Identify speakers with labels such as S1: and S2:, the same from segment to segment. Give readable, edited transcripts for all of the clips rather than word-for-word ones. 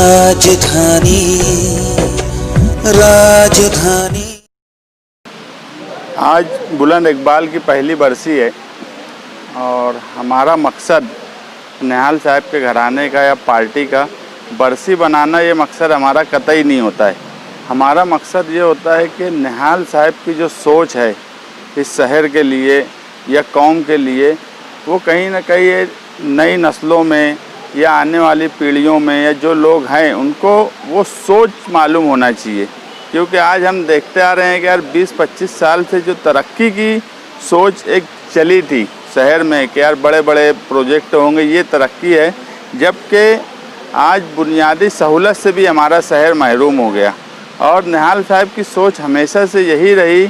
S1: राजधानी राजधानी।
S2: आज बुलंद इकबाल की पहली बरसी है और हमारा मकसद निहाल साहब के घराने का या पार्टी का बरसी बनाना, ये मकसद हमारा कतई नहीं होता है। हमारा मकसद ये होता है कि निहाल साहब की जो सोच है इस शहर के लिए या कौम के लिए, वो कहीं ना कहीं नई नस्लों में या आने वाली पीढ़ियों में या जो लोग हैं उनको वो सोच मालूम होना चाहिए। क्योंकि आज हम देखते आ रहे हैं कि यार 20-25 साल से जो तरक्की की सोच एक चली थी शहर में कि यार बड़े बड़े प्रोजेक्ट होंगे, ये तरक्की है, जबकि आज बुनियादी सहूलत से भी हमारा शहर महरूम हो गया। और निहाल साहब की सोच हमेशा से यही रही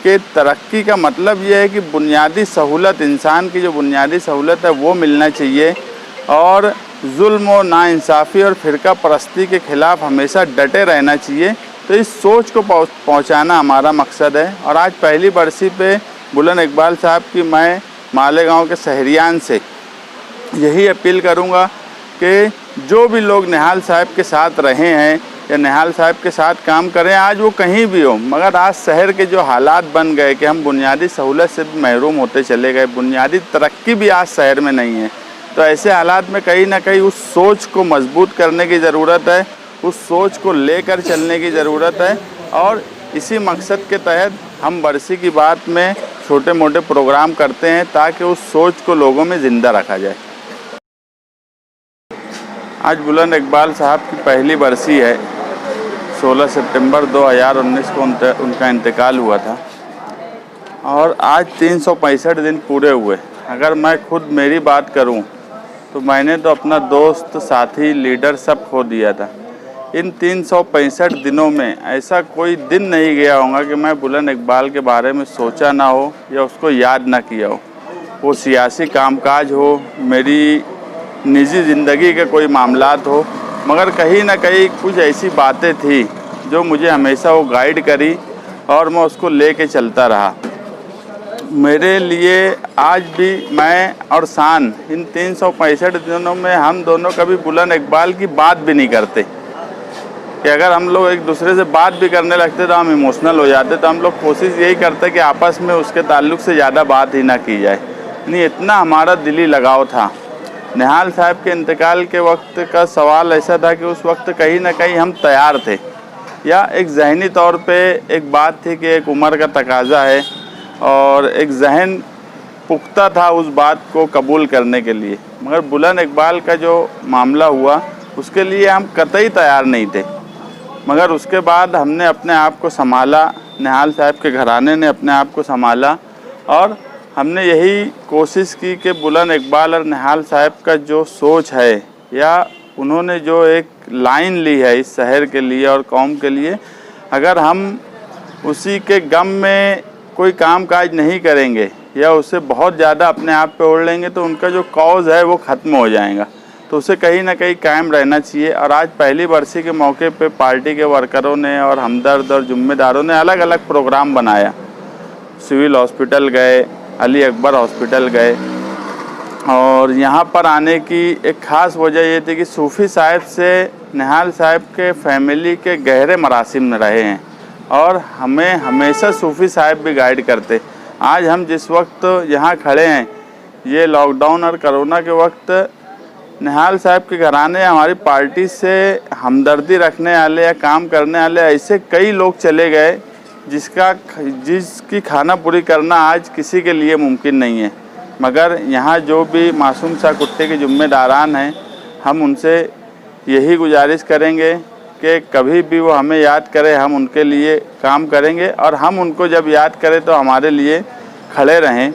S2: कि तरक्की का मतलब ये है कि बुनियादी सहूलत, इंसान की जो बुनियादी सहूलत है वो मिलना चाहिए और जुल्म और नाइंसाफ़ी और फ़िरका परस्ती के ख़िलाफ़ हमेशा डटे रहना चाहिए। तो इस सोच को पहुंचाना हमारा मकसद है। और आज पहली बरसी पे बुलंद इकबाल साहब की मैं मालेगांव के शहरियान से यही अपील करूंगा कि जो भी लोग निहाल साहब के साथ रहे हैं या निहाल साहब के साथ काम करें, आज वो कहीं भी हो, मगर आज शहर के जो हालात बन गए कि हम बुनियादी सहूलत से भी महरूम होते चले गए, बुनियादी तरक्की भी आज शहर में नहीं है। तो ऐसे हालात में कहीं ना कहीं उस सोच को मजबूत करने की ज़रूरत है, उस सोच को लेकर चलने की ज़रूरत है। और इसी मकसद के तहत हम बरसी की बात में छोटे मोटे प्रोग्राम करते हैं ताकि उस सोच को लोगों में ज़िंदा रखा जाए। आज बुलंद इकबाल साहब की पहली बरसी है। 16 सितंबर 2019 को उनका इंतकाल हुआ था और आज 365 दिन पूरे हुए। अगर मैं खुद मेरी बात करूं तो मैंने तो अपना दोस्त, साथी, लीडर सब खो दिया था। इन 365 दिनों में ऐसा कोई दिन नहीं गया होगा कि मैं बुलंद इकबाल के बारे में सोचा ना हो या उसको याद ना किया हो। वो सियासी कामकाज हो, मेरी निजी ज़िंदगी के कोई मामलात हो, मगर कहीं ना कहीं कुछ ऐसी बातें थी जो मुझे हमेशा वो गाइड करी और मैं उसको लेके चलता रहा। मेरे लिए आज भी मैं और शान इन 365 दिनों में हम दोनों कभी बुलंद इकबाल की बात भी नहीं करते कि अगर हम लोग एक दूसरे से बात भी करने लगते तो हम इमोशनल हो जाते। तो हम लोग कोशिश यही करते कि आपस में उसके ताल्लुक़ से ज़्यादा बात ही ना की जाए। नहीं, इतना हमारा दिली लगाव था। निहाल साहब के इंतकाल के वक्त का सवाल ऐसा था कि उस वक्त कहीं ना कहीं हम तैयार थे, या एक ज़हनी तौर पे एक बात थी कि एक उम्र का तकाज़ा है और एक जहन पुख्ता था उस बात को कबूल करने के लिए। मगर बुलंद इकबाल का जो मामला हुआ उसके लिए हम कतई तैयार नहीं थे। मगर उसके बाद हमने अपने आप को संभाला, निहाल साहब के घराने ने अपने आप को संभाला और हमने यही कोशिश की कि बुलंद इकबाल और निहाल साहब का जो सोच है या उन्होंने जो एक लाइन ली है इस शहर के लिए और कौम के लिए, अगर हम उसी के गम में कोई काम काज नहीं करेंगे या उससे बहुत ज़्यादा अपने आप पे ओढ़ लेंगे तो उनका जो कॉज है वो ख़त्म हो जाएगा। तो उसे कहीं ना कहीं कायम रहना चाहिए। और आज पहली बरसी के मौके पे पार्टी के वर्करों ने और हमदर्द और जिम्मेदारों ने अलग अलग प्रोग्राम बनाया। सिविल हॉस्पिटल गए, अली अकबर हॉस्पिटल गए और यहाँ पर आने की एक ख़ास वजह ये थी कि सूफ़ी साहब से निहाल साहब के फैमिली के गहरे मरासिम में रहे हैं और हमें हमेशा सूफ़ी साहब भी गाइड करते। आज हम जिस वक्त यहाँ खड़े हैं, ये लॉकडाउन और कोरोना के वक्त निहाल साहब के घराने हमारी पार्टी से हमदर्दी रखने वाले या काम करने वाले ऐसे कई लोग चले गए जिसकी खाना पूरी करना आज किसी के लिए मुमकिन नहीं है। मगर यहाँ जो भी मासूम सा कुत्ते के ज़िम्मेदारान हैं, हम उनसे यही गुजारिश करेंगे कि कभी भी वो हमें याद करें, हम उनके लिए काम करेंगे और हम उनको जब याद करें तो हमारे लिए खड़े रहें।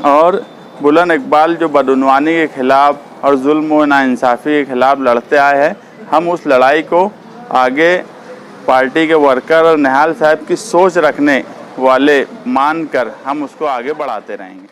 S2: और बुलंद इकबाल जो बदउनवानी के ख़िलाफ़ और जुल्म व नाइंसाफ़ी के ख़िलाफ़ लड़ते आए हैं, हम उस लड़ाई को आगे पार्टी के वर्कर और निहाल साहब की सोच रखने वाले मानकर हम उसको आगे बढ़ाते रहेंगे।